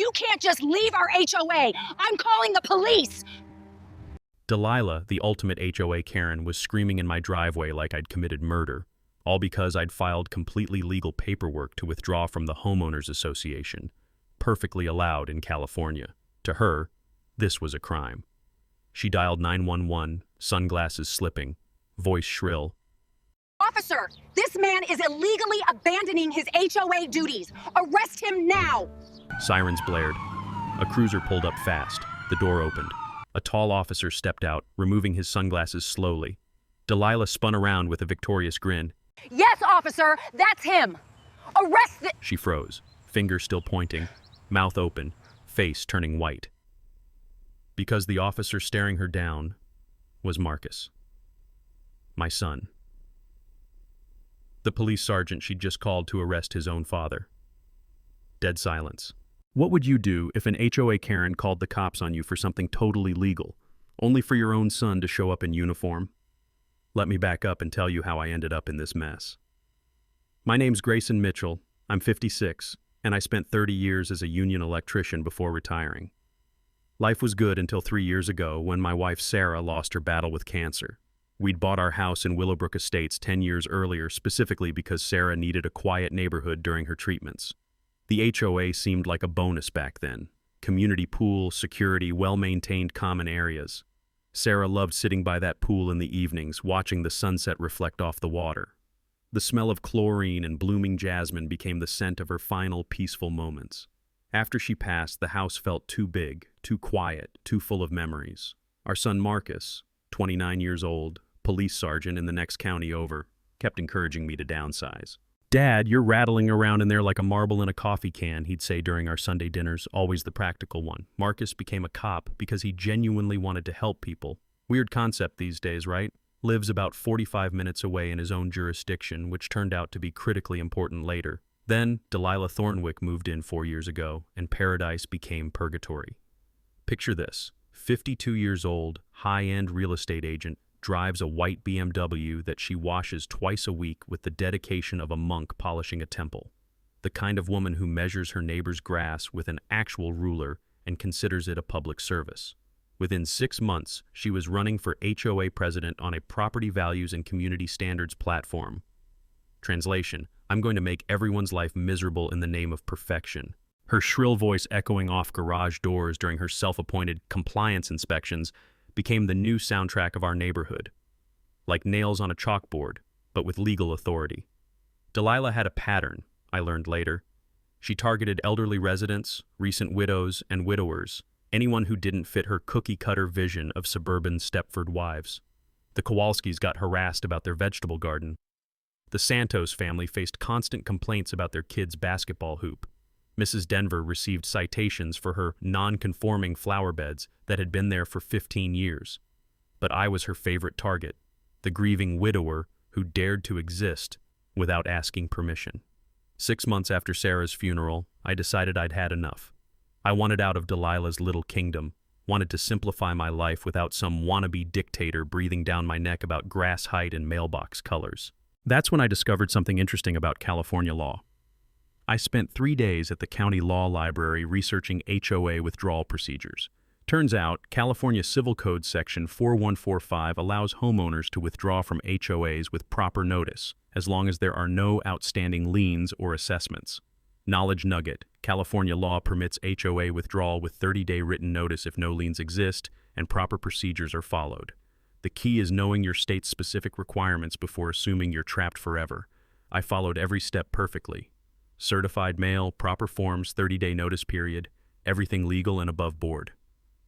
You can't just leave our HOA. I'm calling the police. Delilah, the ultimate HOA Karen, was screaming in my driveway like I'd committed murder, all because I'd filed completely legal paperwork to withdraw from the homeowners association, perfectly allowed in California. To her, this was a crime. She dialed 911, sunglasses slipping, voice shrill. Officer, this man is illegally abandoning his HOA duties. Arrest him now. Sirens blared. A cruiser pulled up fast. The door opened. A tall officer stepped out, removing his sunglasses slowly. Delilah spun around with a victorious grin. Yes, officer, that's him. Arrest the— She froze, finger still pointing, mouth open, face turning white. Because the officer staring her down was Marcus, my son. The police sergeant she'd just called to arrest his own father. Dead silence. What would you do if an HOA Karen called the cops on you for something totally legal, only for your own son to show up in uniform? Let me back up and tell you how I ended up in this mess. My name's Grayson Mitchell. I'm 56, and I spent 30 years as a union electrician before retiring. Life was good until 3 years ago when my wife Sarah lost her battle with cancer. We'd bought our house in Willowbrook Estates 10 years earlier specifically because Sarah needed a quiet neighborhood during her treatments. The HOA seemed like a bonus back then. Community pool, security, well-maintained common areas. Sarah loved sitting by that pool in the evenings, watching the sunset reflect off the water. The smell of chlorine and blooming jasmine became the scent of her final peaceful moments. After she passed, the house felt too big, too quiet, too full of memories. Our son Marcus, 29 years old, police sergeant in the next county over, kept encouraging me to downsize. "Dad, you're rattling around in there like a marble in a coffee can," he'd say during our Sunday dinners, always the practical one. Marcus became a cop because he genuinely wanted to help people. Weird concept these days, right? Lives about 45 minutes away in his own jurisdiction, which turned out to be critically important later. Then, Delilah Thornwick moved in 4 years ago, and paradise became purgatory. Picture this. 52 years old, high-end real estate agent, drives a white BMW that she washes twice a week with the dedication of a monk polishing a temple. The kind of woman who measures her neighbor's grass with an actual ruler and considers it a public service. Within 6 months, she was running for HOA president on a property values and community standards platform. Translation: I'm going to make everyone's life miserable in the name of perfection. Her shrill voice echoing off garage doors during her self-appointed compliance inspections became the new soundtrack of our neighborhood. Like nails on a chalkboard, but with legal authority. Delilah had a pattern, I learned later. She targeted elderly residents, recent widows, and widowers, anyone who didn't fit her cookie-cutter vision of suburban Stepford wives. The Kowalskis got harassed about their vegetable garden. The Santos family faced constant complaints about their kids' basketball hoop. Mrs. Denver received citations for her non-conforming flower beds that had been there for 15 years. But I was her favorite target, the grieving widower who dared to exist without asking permission. 6 months after Sarah's funeral, I decided I'd had enough. I wanted out of Delilah's little kingdom, wanted to simplify my life without some wannabe dictator breathing down my neck about grass height and mailbox colors. That's when I discovered something interesting about California law. I spent 3 days at the county law library researching HOA withdrawal procedures. Turns out, California Civil Code Section 4145 allows homeowners to withdraw from HOAs with proper notice, as long as there are no outstanding liens or assessments. Knowledge nugget: California law permits HOA withdrawal with 30-day written notice if no liens exist and proper procedures are followed. The key is knowing your state's specific requirements before assuming you're trapped forever. I followed every step perfectly. Certified mail, proper forms, 30-day notice period, everything legal and above board.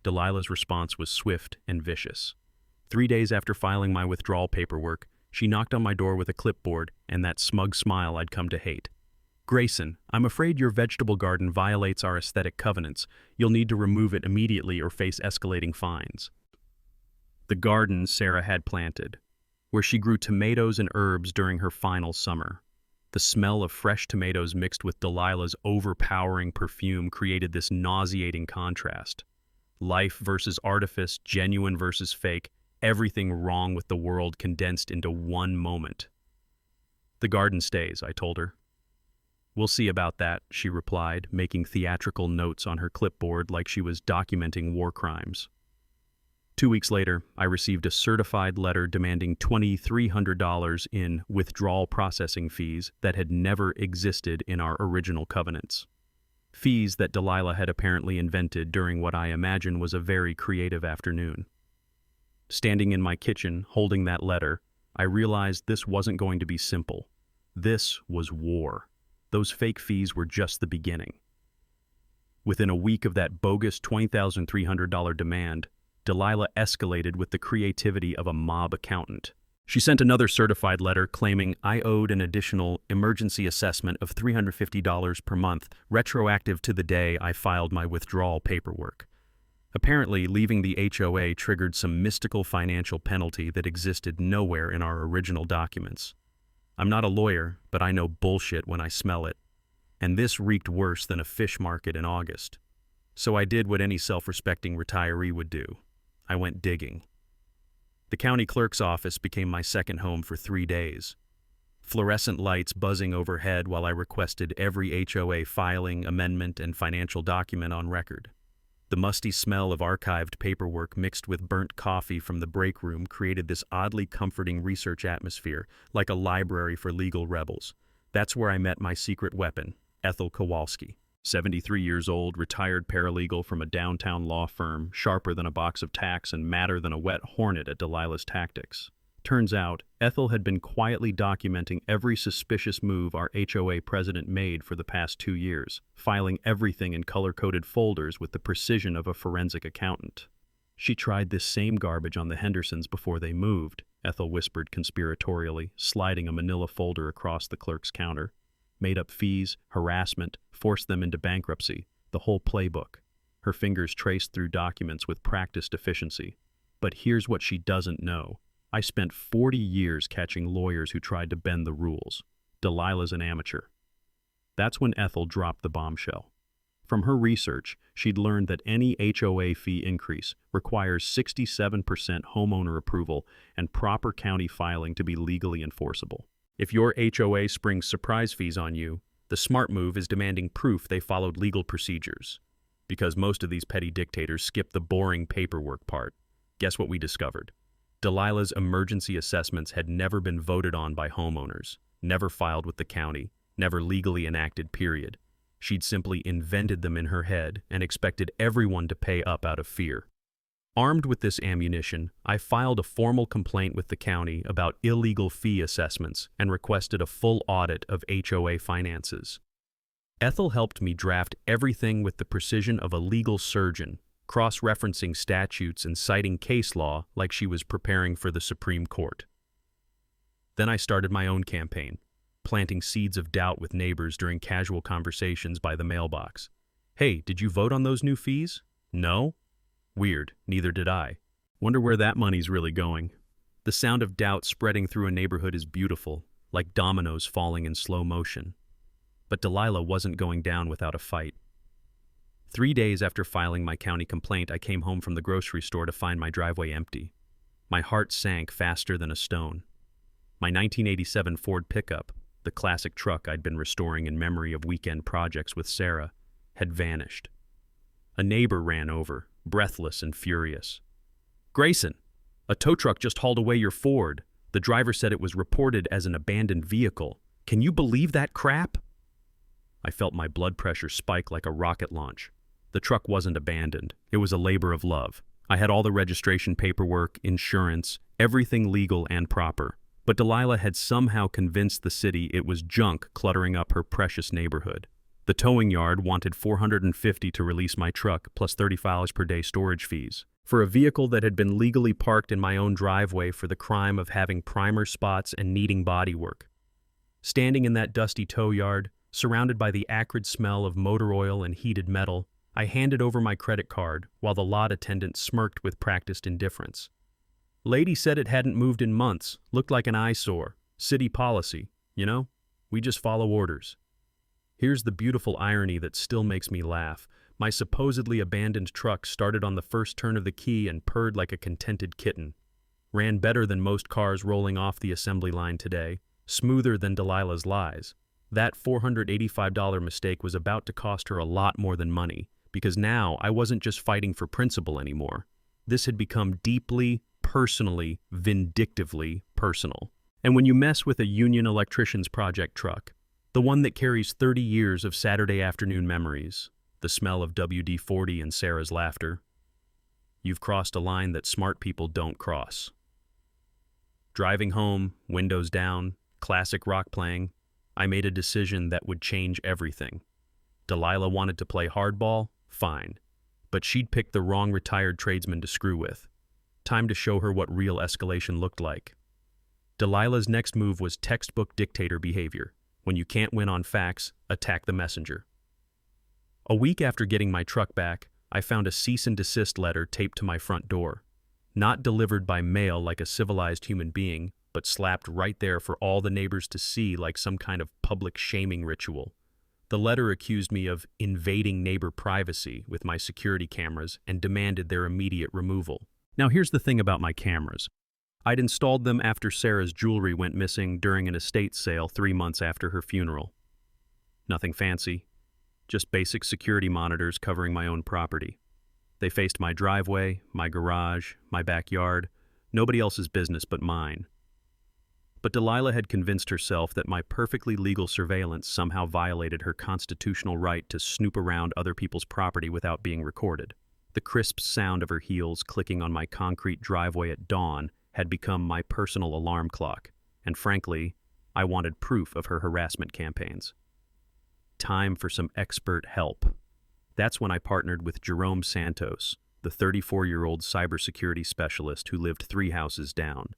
Delilah's response was swift and vicious. 3 days after filing my withdrawal paperwork, she knocked on my door with a clipboard and that smug smile I'd come to hate. "Grayson, I'm afraid your vegetable garden violates our aesthetic covenants. You'll need to remove it immediately or face escalating fines." The garden Sarah had planted, where she grew tomatoes and herbs during her final summer. The smell of fresh tomatoes mixed with Delilah's overpowering perfume created this nauseating contrast. Life versus artifice, genuine versus fake, everything wrong with the world condensed into one moment. "The garden stays," I told her. "We'll see about that," she replied, making theatrical notes on her clipboard like she was documenting war crimes. 2 weeks later, I received a certified letter demanding $2,300 in withdrawal processing fees that had never existed in our original covenants. Fees that Delilah had apparently invented during what I imagine was a very creative afternoon. Standing in my kitchen, holding that letter, I realized this wasn't going to be simple. This was war. Those fake fees were just the beginning. Within a week of that bogus $20,300 demand, Delilah escalated with the creativity of a mob accountant. She sent another certified letter claiming I owed an additional emergency assessment of $350 per month, retroactive to the day I filed my withdrawal paperwork. Apparently, leaving the HOA triggered some mystical financial penalty that existed nowhere in our original documents. I'm not a lawyer, but I know bullshit when I smell it. And this reeked worse than a fish market in August. So I did what any self-respecting retiree would do. I went digging. The county clerk's office became my second home for 3 days. Fluorescent lights buzzing overhead while I requested every HOA filing, amendment, and financial document on record. The musty smell of archived paperwork mixed with burnt coffee from the break room created this oddly comforting research atmosphere, like a library for legal rebels. That's where I met my secret weapon, Ethel Kowalski. 73 years old, retired paralegal from a downtown law firm, sharper than a box of tacks and madder than a wet hornet at Delilah's tactics. Turns out, Ethel had been quietly documenting every suspicious move our HOA president made for the past 2 years, filing everything in color-coded folders with the precision of a forensic accountant. She tried this same garbage on the Hendersons before they moved, Ethel whispered conspiratorially, sliding a manila folder across the clerk's counter. Made up fees, harassment, forced them into bankruptcy, the whole playbook. Her fingers traced through documents with practiced efficiency. But here's what she doesn't know. I spent 40 years catching lawyers who tried to bend the rules. Delilah's an amateur. That's when Ethel dropped the bombshell. From her research, she'd learned that any HOA fee increase requires 67% homeowner approval and proper county filing to be legally enforceable. If your HOA springs surprise fees on you, the smart move is demanding proof they followed legal procedures. Because most of these petty dictators skip the boring paperwork part. Guess what we discovered? Delilah's emergency assessments had never been voted on by homeowners, never filed with the county, never legally enacted, period. She'd simply invented them in her head and expected everyone to pay up out of fear. Armed with this ammunition, I filed a formal complaint with the county about illegal fee assessments and requested a full audit of HOA finances. Ethel helped me draft everything with the precision of a legal surgeon, cross-referencing statutes and citing case law like she was preparing for the Supreme Court. Then I started my own campaign, planting seeds of doubt with neighbors during casual conversations by the mailbox. Hey, did you vote on those new fees? No? Weird, neither did I. Wonder where that money's really going. The sound of doubt spreading through a neighborhood is beautiful, like dominoes falling in slow motion. But Delilah wasn't going down without a fight. 3 days after filing my county complaint, I came home from the grocery store to find my driveway empty. My heart sank faster than a stone. My 1987 Ford pickup, the classic truck I'd been restoring in memory of weekend projects with Sarah, had vanished. A neighbor ran over, breathless and furious. "Grayson, a tow truck just hauled away your Ford. The driver said it was reported as an abandoned vehicle. Can you believe that crap?" I felt my blood pressure spike like a rocket launch. The truck wasn't abandoned. It was a labor of love. I had all the registration paperwork, insurance, everything legal and proper. But Delilah had somehow convinced the city it was junk cluttering up her precious neighborhood. The towing yard wanted $450 to release my truck, plus $35 per day storage fees, for a vehicle that had been legally parked in my own driveway for the crime of having primer spots and needing bodywork. Standing in that dusty tow yard, surrounded by the acrid smell of motor oil and heated metal, I handed over my credit card while the lot attendant smirked with practiced indifference. Lady said it hadn't moved in months, looked like an eyesore. City policy, you know? We just follow orders. Here's the beautiful irony that still makes me laugh. My supposedly abandoned truck started on the first turn of the key and purred like a contented kitten. Ran better than most cars rolling off the assembly line today, smoother than Delilah's lies. That $485 mistake was about to cost her a lot more than money, because now I wasn't just fighting for principle anymore. This had become deeply, personally, vindictively personal. And when you mess with a union electrician's project truck, the one that carries 30 years of Saturday afternoon memories, the smell of WD-40 and Sarah's laughter, you've crossed a line that smart people don't cross. Driving home, windows down, classic rock playing, I made a decision that would change everything. Delilah wanted to play hardball? Fine. But she'd picked the wrong retired tradesman to screw with. Time to show her what real escalation looked like. Delilah's next move was textbook dictator behavior. When you can't win on facts, attack the messenger. A week after getting my truck back, I found a cease and desist letter taped to my front door. Not delivered by mail like a civilized human being, but slapped right there for all the neighbors to see like some kind of public shaming ritual. The letter accused me of invading neighbor privacy with my security cameras and demanded their immediate removal. Now here's the thing about my cameras. I'd installed them after Sarah's jewelry went missing during an estate sale 3 months after her funeral. Nothing fancy, just basic security monitors covering my own property. They faced my driveway, my garage, my backyard, nobody else's business but mine. But Delilah had convinced herself that my perfectly legal surveillance somehow violated her constitutional right to snoop around other people's property without being recorded. The crisp sound of her heels clicking on my concrete driveway at dawn had become my personal alarm clock, and frankly, I wanted proof of her harassment campaigns. Time for some expert help. That's when I partnered with Jerome Santos, the 34-year-old cybersecurity specialist who lived 3 houses down.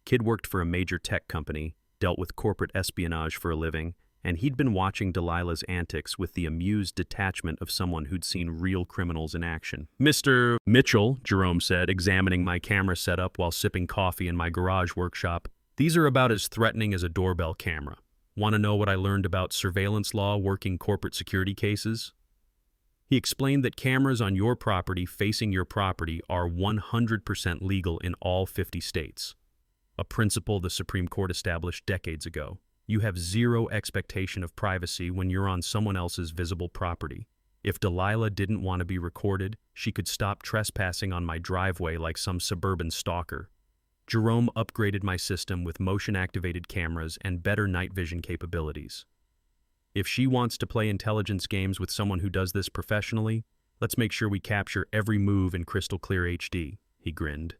Kid worked for a major tech company, dealt with corporate espionage for a living, and he'd been watching Delilah's antics with the amused detachment of someone who'd seen real criminals in action. "Mr. Mitchell," Jerome said, examining my camera setup while sipping coffee in my garage workshop, "these are about as threatening as a doorbell camera. Want to know what I learned about surveillance law working corporate security cases?" He explained that cameras on your property facing your property are 100% legal in all 50 states. A principle the Supreme Court established decades ago. You have zero expectation of privacy when you're on someone else's visible property. If Delilah didn't want to be recorded, she could stop trespassing on my driveway like some suburban stalker. Jerome upgraded my system with motion-activated cameras and better night vision capabilities. If she wants to play intelligence games with someone who does this professionally, let's make sure we capture every move in crystal clear HD, he grinned.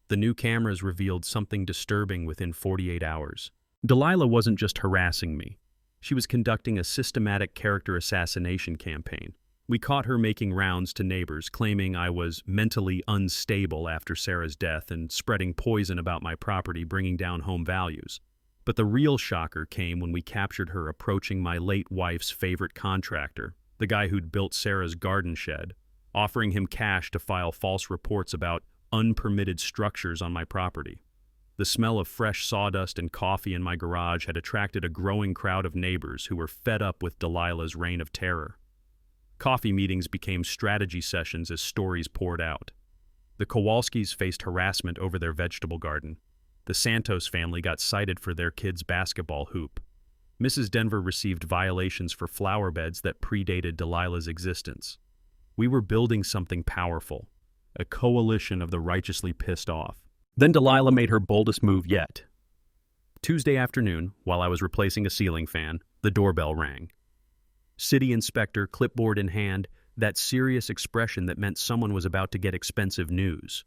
The new cameras revealed something disturbing within 48 hours. Delilah wasn't just harassing me. She was conducting a systematic character assassination campaign. We caught her making rounds to neighbors, claiming I was mentally unstable after Sarah's death and spreading poison about my property, bringing down home values. But the real shocker came when we captured her approaching my late wife's favorite contractor, the guy who'd built Sarah's garden shed, offering him cash to file false reports about unpermitted structures on my property. The smell of fresh sawdust and coffee in my garage had attracted a growing crowd of neighbors who were fed up with Delilah's reign of terror. Coffee meetings became strategy sessions as stories poured out. The Kowalskis faced harassment over their vegetable garden. The Santos family got cited for their kid's basketball hoop. Mrs. Denver received violations for flower beds that predated Delilah's existence. We were building something powerful. A coalition of the righteously pissed off. Then Delilah made her boldest move yet. Tuesday afternoon, while I was replacing a ceiling fan, the doorbell rang. City inspector, clipboard in hand, that serious expression that meant someone was about to get expensive news.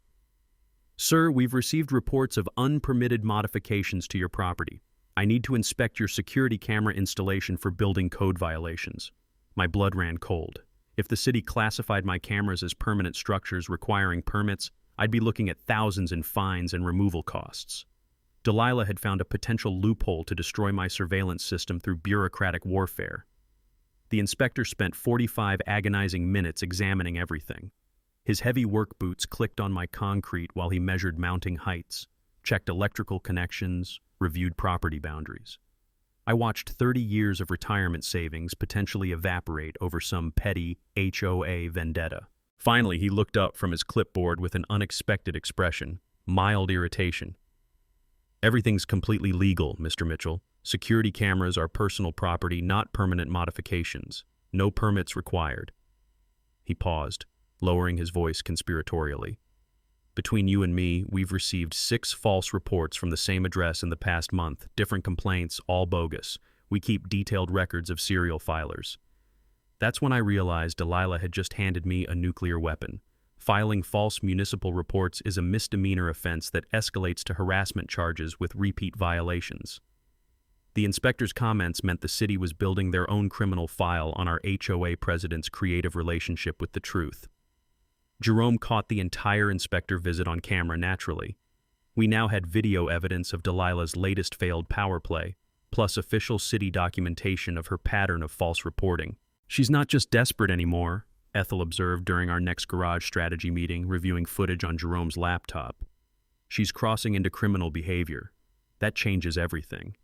"Sir, we've received reports of unpermitted modifications to your property. I need to inspect your security camera installation for building code violations." My blood ran cold. If the city classified my cameras as permanent structures requiring permits, I'd be looking at thousands in fines and removal costs. Delilah had found a potential loophole to destroy my surveillance system through bureaucratic warfare. The inspector spent 45 agonizing minutes examining everything. His heavy work boots clicked on my concrete while he measured mounting heights, checked electrical connections, reviewed property boundaries. I watched 30 years of retirement savings potentially evaporate over some petty HOA vendetta. Finally, he looked up from his clipboard with an unexpected expression, mild irritation. "Everything's completely legal, Mr. Mitchell. Security cameras are personal property, not permanent modifications. No permits required. He paused, lowering his voice conspiratorially. Between you and me, we've received 6 false reports from the same address in the past month, different complaints, all bogus. We keep detailed records of serial filers. That's when I realized Delilah had just handed me a nuclear weapon. Filing false municipal reports is a misdemeanor offense that escalates to harassment charges with repeat violations. The inspector's comments meant the city was building their own criminal file on our HOA president's creative relationship with the truth. Jerome caught the entire inspector visit on camera naturally. We now had video evidence of Delilah's latest failed power play, plus official city documentation of her pattern of false reporting. She's not just desperate anymore, Ethel observed during our next garage strategy meeting, reviewing footage on Jerome's laptop. She's crossing into criminal behavior. That changes everything.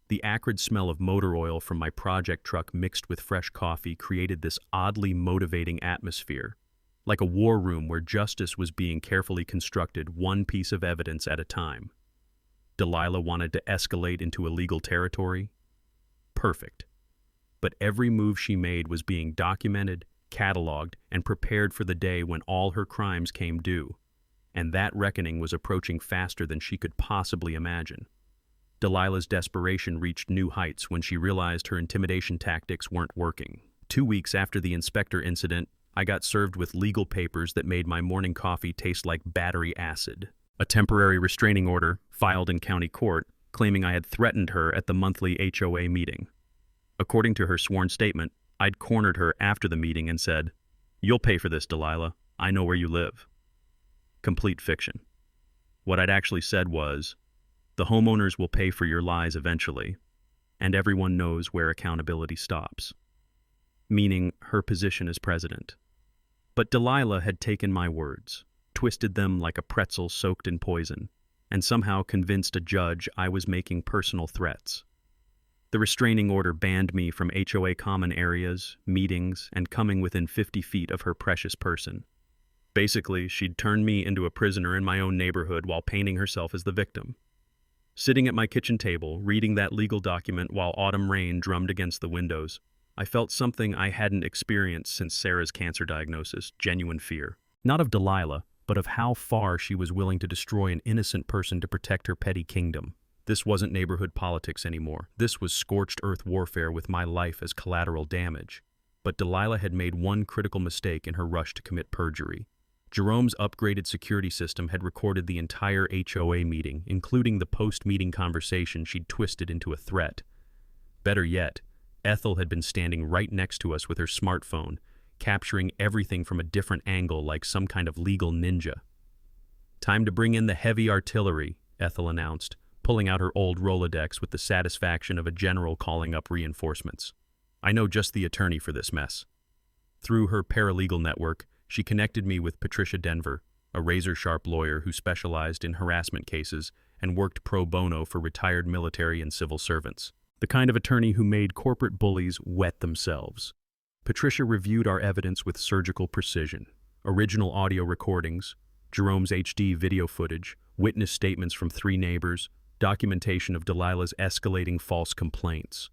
The acrid smell of motor oil from my project truck mixed with fresh coffee created this oddly motivating atmosphere, like a war room where justice was being carefully constructed, one piece of evidence at a time. Delilah wanted to escalate into illegal territory? Perfect. But every move she made was being documented, cataloged, and prepared for the day when all her crimes came due. And that reckoning was approaching faster than she could possibly imagine. Delilah's desperation reached new heights when she realized her intimidation tactics weren't working. 2 weeks after the inspector incident, I got served with legal papers that made my morning coffee taste like battery acid. A temporary restraining order, filed in county court, claiming I had threatened her at the monthly HOA meeting. According to her sworn statement, I'd cornered her after the meeting and said, "You'll pay for this, Delilah. I know where you live." Complete fiction. What I'd actually said was, "The homeowners will pay for your lies eventually, and everyone knows where accountability stops." Meaning her position as president. But Delilah had taken my words, twisted them like a pretzel soaked in poison, and somehow convinced a judge I was making personal threats. The restraining order banned me from HOA common areas, meetings, and coming within 50 feet of her precious person. Basically, she'd turned me into a prisoner in my own neighborhood while painting herself as the victim. Sitting at my kitchen table, reading that legal document while autumn rain drummed against the windows, I felt something I hadn't experienced since Sarah's cancer diagnosis, genuine fear. Not of Delilah, but of how far she was willing to destroy an innocent person to protect her petty kingdom. This wasn't neighborhood politics anymore. This was scorched earth warfare with my life as collateral damage. But Delilah had made one critical mistake in her rush to commit perjury. Jerome's upgraded security system had recorded the entire HOA meeting, including the post-meeting conversation she'd twisted into a threat. Better yet, Ethel had been standing right next to us with her smartphone, capturing everything from a different angle like some kind of legal ninja. "Time to bring in the heavy artillery," Ethel announced, pulling out her old Rolodex with the satisfaction of a general calling up reinforcements. I know just the attorney for this mess. Through her paralegal network, she connected me with Patricia Denver, a razor-sharp lawyer who specialized in harassment cases and worked pro bono for retired military and civil servants. The kind of attorney who made corporate bullies wet themselves. Patricia reviewed our evidence with surgical precision. Original audio recordings, Jerome's HD video footage, witness statements from 3 neighbors, documentation of Delilah's escalating false complaints.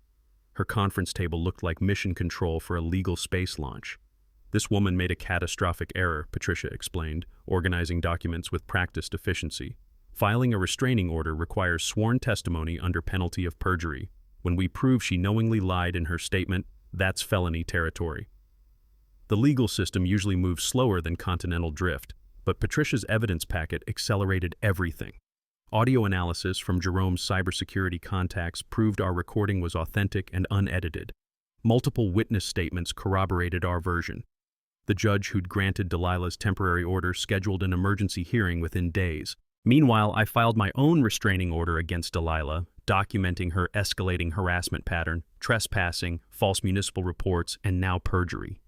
Her conference table looked like mission control for a legal space launch. "This woman made a catastrophic error," Patricia explained, organizing documents with practiced efficiency. "Filing a restraining order requires sworn testimony under penalty of perjury. When we prove she knowingly lied in her statement, that's felony territory." The legal system usually moves slower than continental drift, but Patricia's evidence packet accelerated everything. Audio analysis from Jerome's cybersecurity contacts proved our recording was authentic and unedited. Multiple witness statements corroborated our version. The judge who'd granted Delilah's temporary order scheduled an emergency hearing within days. Meanwhile, I filed my own restraining order against Delilah, documenting her escalating harassment pattern, trespassing, false municipal reports, and now perjury.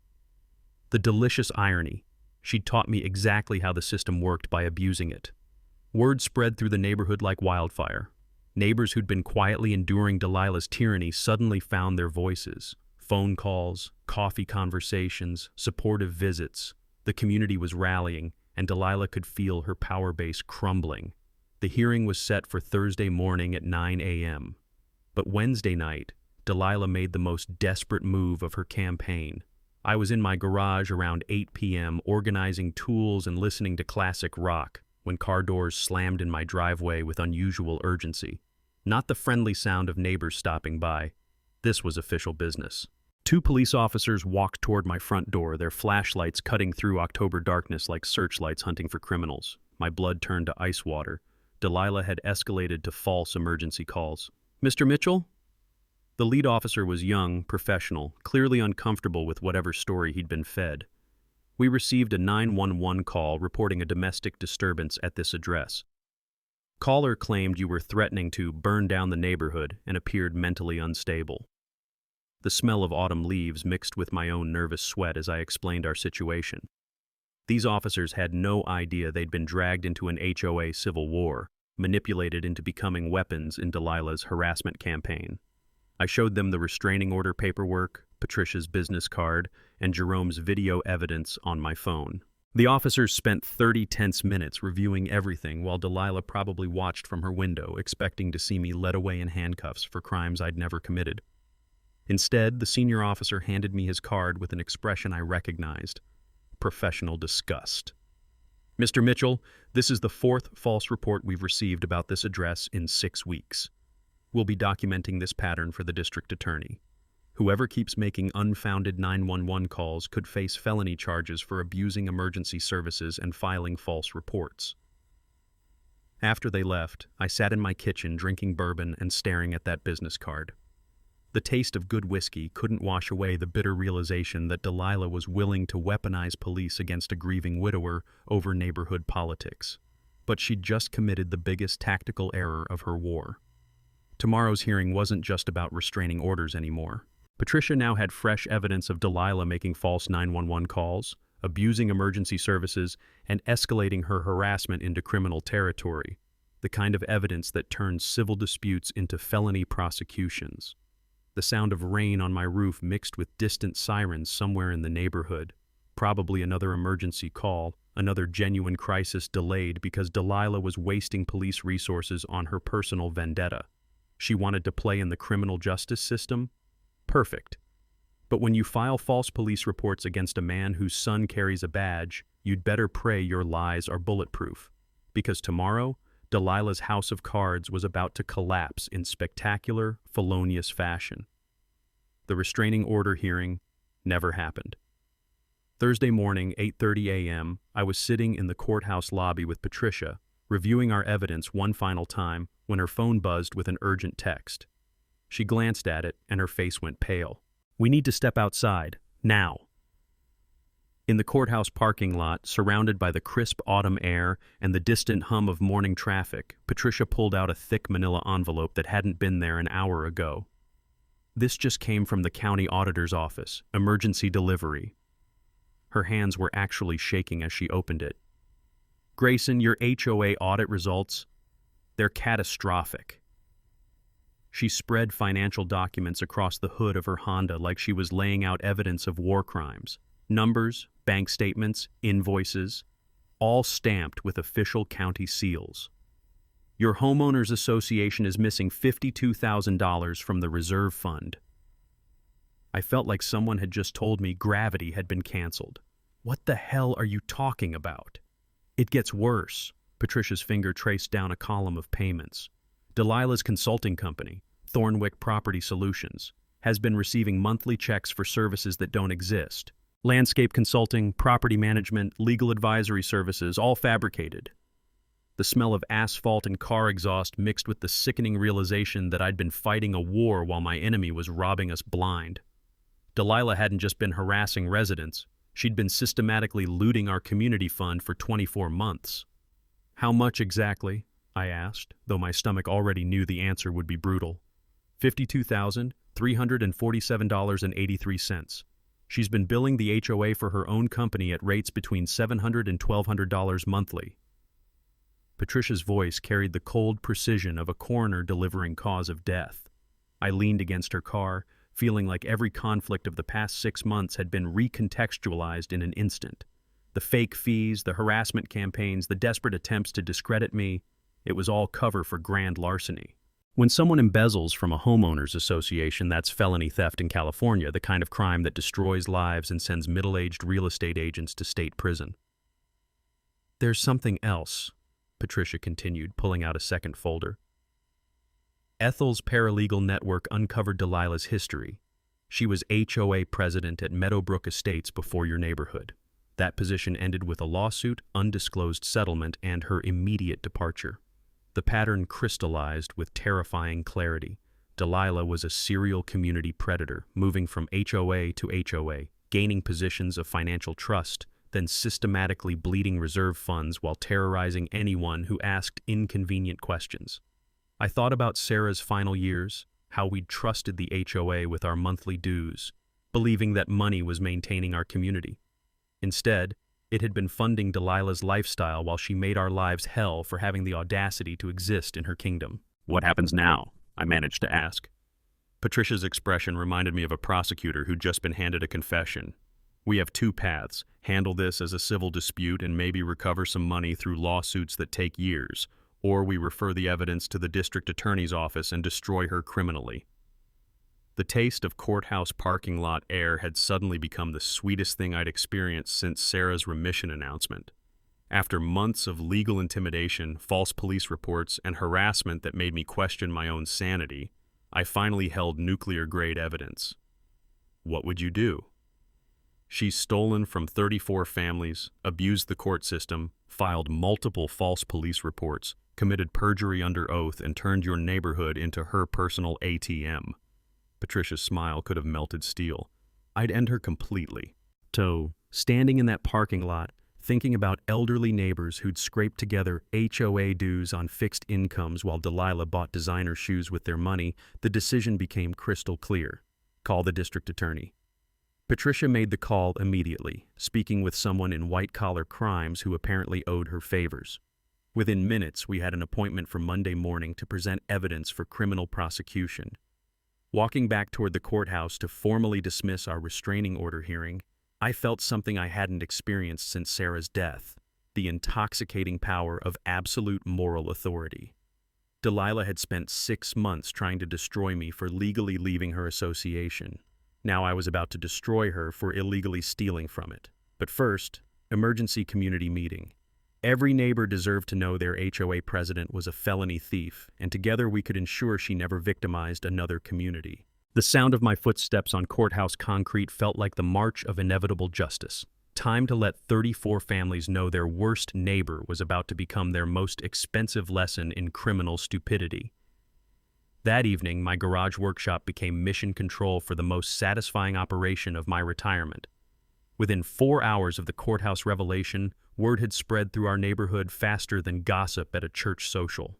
The delicious irony. She'd taught me exactly how the system worked by abusing it. Word spread through the neighborhood like wildfire. Neighbors who'd been quietly enduring Delilah's tyranny suddenly found their voices. Phone calls, coffee conversations, supportive visits. The community was rallying, and Delilah could feel her power base crumbling. The hearing was set for Thursday morning at 9 a.m. But Wednesday night, Delilah made the most desperate move of her campaign. I was in my garage around 8 p.m. organizing tools and listening to classic rock when car doors slammed in my driveway with unusual urgency. Not the friendly sound of neighbors stopping by. This was official business. 2 police officers walked toward my front door, their flashlights cutting through October darkness like searchlights hunting for criminals. My blood turned to ice water. Delilah had escalated to false emergency calls. "Mr. Mitchell?" The lead officer was young, professional, clearly uncomfortable with whatever story he'd been fed. "We received a 911 call reporting a domestic disturbance at this address. Caller claimed you were threatening to burn down the neighborhood and appeared mentally unstable." The smell of autumn leaves mixed with my own nervous sweat as I explained our situation. These officers had no idea they'd been dragged into an HOA civil war, manipulated into becoming weapons in Delilah's harassment campaign. I showed them the restraining order paperwork, Patricia's business card, and Jerome's video evidence on my phone. The officers spent 30 tense minutes reviewing everything while Delilah probably watched from her window, expecting to see me led away in handcuffs for crimes I'd never committed. Instead, the senior officer handed me his card with an expression I recognized: professional disgust. "Mr. Mitchell, this is the 4th false report we've received about this address in 6 weeks. We'll be documenting this pattern for the district attorney. Whoever keeps making unfounded 911 calls could face felony charges for abusing emergency services and filing false reports." After they left, I sat in my kitchen drinking bourbon and staring at that business card. The taste of good whiskey couldn't wash away the bitter realization that Delilah was willing to weaponize police against a grieving widower over neighborhood politics. But she'd just committed the biggest tactical error of her war. Tomorrow's hearing wasn't just about restraining orders anymore. Patricia now had fresh evidence of Delilah making false 911 calls, abusing emergency services, and escalating her harassment into criminal territory, the kind of evidence that turns civil disputes into felony prosecutions. The sound of rain on my roof mixed with distant sirens somewhere in the neighborhood. Probably another emergency call, another genuine crisis delayed because Delilah was wasting police resources on her personal vendetta. She wanted to play in the criminal justice system? Perfect. But when you file false police reports against a man whose son carries a badge, you'd better pray your lies are bulletproof. Because tomorrow, Delilah's house of cards was about to collapse in spectacular, felonious fashion. The restraining order hearing never happened. Thursday morning, 8:30 a.m., I was sitting in the courthouse lobby with Patricia, reviewing our evidence one final time when her phone buzzed with an urgent text. She glanced at it and her face went pale. "We need to step outside, now." In the courthouse parking lot, surrounded by the crisp autumn air and the distant hum of morning traffic, Patricia pulled out a thick manila envelope that hadn't been there an hour ago. "This just came from the county auditor's office, emergency delivery." Her hands were actually shaking as she opened it. "Grayson, your HOA audit results, they're catastrophic." She spread financial documents across the hood of her Honda like she was laying out evidence of war crimes. Numbers, bank statements, invoices, all stamped with official county seals. "Your homeowners association is missing $52,000 from the reserve fund." I felt like someone had just told me gravity had been canceled. "What the hell are you talking about?" "It gets worse." Patricia's finger traced down a column of payments. "Delilah's consulting company, Thornwick Property Solutions, has been receiving monthly checks for services that don't exist. Landscape consulting, property management, legal advisory services, all fabricated." The smell of asphalt and car exhaust mixed with the sickening realization that I'd been fighting a war while my enemy was robbing us blind. Delilah hadn't just been harassing residents, she'd been systematically looting our community fund for 24 months. "How much exactly?" I asked, though my stomach already knew the answer would be brutal. $52,347.83. She's been billing the HOA for her own company at rates between $700 and $1,200 monthly. Patricia's voice carried the cold precision of a coroner delivering cause of death. I leaned against her car, feeling like every conflict of the past 6 months had been recontextualized in an instant. The fake fees, the harassment campaigns, the desperate attempts to discredit me, it was all cover for grand larceny. When someone embezzles from a homeowners association, that's felony theft in California, the kind of crime that destroys lives and sends middle-aged real estate agents to state prison. There's something else, Patricia continued, pulling out a second folder. Ethel's paralegal network uncovered Delilah's history. She was HOA president at Meadowbrook Estates before your neighborhood. That position ended with a lawsuit, undisclosed settlement, and her immediate departure. The pattern crystallized with terrifying clarity. Delilah was a serial community predator, moving from HOA to HOA, gaining positions of financial trust, then systematically bleeding reserve funds while terrorizing anyone who asked inconvenient questions. I thought about Sarah's final years, how we'd trusted the HOA with our monthly dues, believing that money was maintaining our community. Instead, it had been funding Delilah's lifestyle while she made our lives hell for having the audacity to exist in her kingdom. What happens now? I managed to ask. Patricia's expression reminded me of a prosecutor who'd just been handed a confession. We have two paths: handle this as a civil dispute and maybe recover some money through lawsuits that take years, or we refer the evidence to the district attorney's office and destroy her criminally. The taste of courthouse parking lot air had suddenly become the sweetest thing I'd experienced since Sarah's remission announcement. After months of legal intimidation, false police reports, and harassment that made me question my own sanity, I finally held nuclear-grade evidence. What would you do? She's stolen from 34 families, abused the court system, filed multiple false police reports, committed perjury under oath, and turned your neighborhood into her personal ATM. Patricia's smile could have melted steel. I'd end her completely. So, standing in that parking lot, thinking about elderly neighbors who'd scraped together HOA dues on fixed incomes while Delilah bought designer shoes with their money, the decision became crystal clear. Call the district attorney. Patricia made the call immediately, speaking with someone in white-collar crimes who apparently owed her favors. Within minutes, we had an appointment for Monday morning to present evidence for criminal prosecution. Walking back toward the courthouse to formally dismiss our restraining order hearing, I felt something I hadn't experienced since Sarah's death: the intoxicating power of absolute moral authority. Delilah had spent 6 months trying to destroy me for legally leaving her association. Now I was about to destroy her for illegally stealing from it. But first, emergency community meeting. Every neighbor deserved to know their HOA president was a felony thief, and together we could ensure she never victimized another community. The sound of my footsteps on courthouse concrete felt like the march of inevitable justice. Time to let 34 families know their worst neighbor was about to become their most expensive lesson in criminal stupidity. That evening, my garage workshop became mission control for the most satisfying operation of my retirement. Within 4 hours of the courthouse revelation, word had spread through our neighborhood faster than gossip at a church social.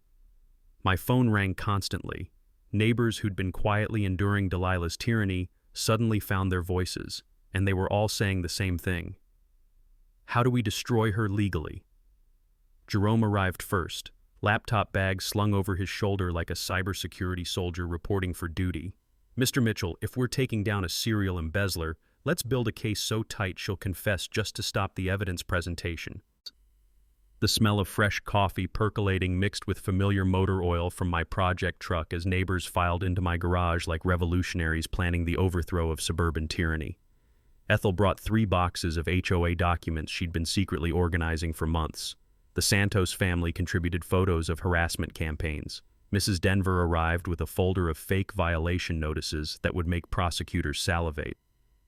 My phone rang constantly. Neighbors who'd been quietly enduring Delilah's tyranny suddenly found their voices, and they were all saying the same thing. How do we destroy her legally? Jerome arrived first, laptop bag slung over his shoulder like a cybersecurity soldier reporting for duty. Mr. Mitchell, if we're taking down a serial embezzler, let's build a case so tight she'll confess just to stop the evidence presentation. The smell of fresh coffee percolating mixed with familiar motor oil from my project truck as neighbors filed into my garage like revolutionaries planning the overthrow of suburban tyranny. Ethel brought 3 boxes of HOA documents she'd been secretly organizing for months. The Santos family contributed photos of harassment campaigns. Mrs. Denver arrived with a folder of fake violation notices that would make prosecutors salivate.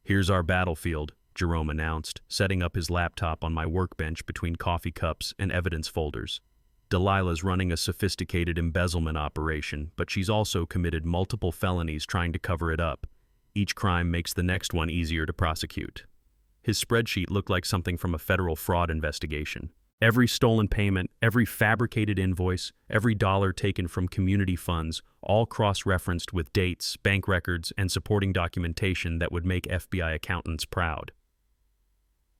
Here's our battlefield, Jerome announced, setting up his laptop on my workbench between coffee cups and evidence folders. Delilah's running a sophisticated embezzlement operation, but she's also committed multiple felonies trying to cover it up. Each crime makes the next one easier to prosecute. His spreadsheet looked like something from a federal fraud investigation. Every stolen payment, every fabricated invoice, every dollar taken from community funds, all cross-referenced with dates, bank records, and supporting documentation that would make FBI accountants proud.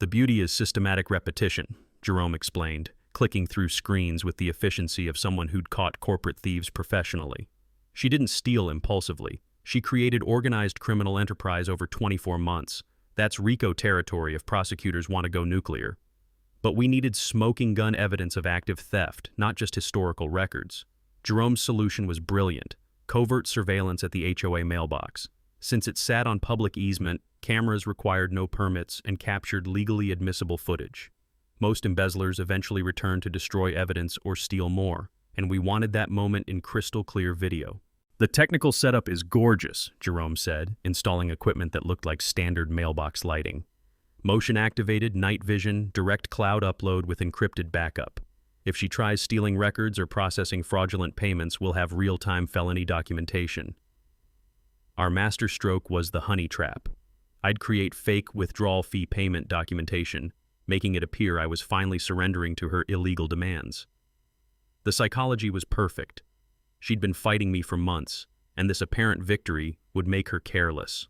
The beauty is systematic repetition, Jerome explained, clicking through screens with the efficiency of someone who'd caught corporate thieves professionally. She didn't steal impulsively. She created organized criminal enterprise over 24 months. That's RICO territory if prosecutors want to go nuclear. But we needed smoking gun evidence of active theft, not just historical records. Jerome's solution was brilliant: covert surveillance at the HOA mailbox. Since it sat on public easement, cameras required no permits and captured legally admissible footage. Most embezzlers eventually returned to destroy evidence or steal more, and we wanted that moment in crystal-clear video. "The technical setup is gorgeous," Jerome said, installing equipment that looked like standard mailbox lighting. "Motion-activated night vision, direct cloud upload with encrypted backup. If she tries stealing records or processing fraudulent payments, we'll have real-time felony documentation." Our masterstroke was the honey trap. I'd create fake withdrawal fee payment documentation, making it appear I was finally surrendering to her illegal demands. The psychology was perfect. She'd been fighting me for months, and this apparent victory would make her careless.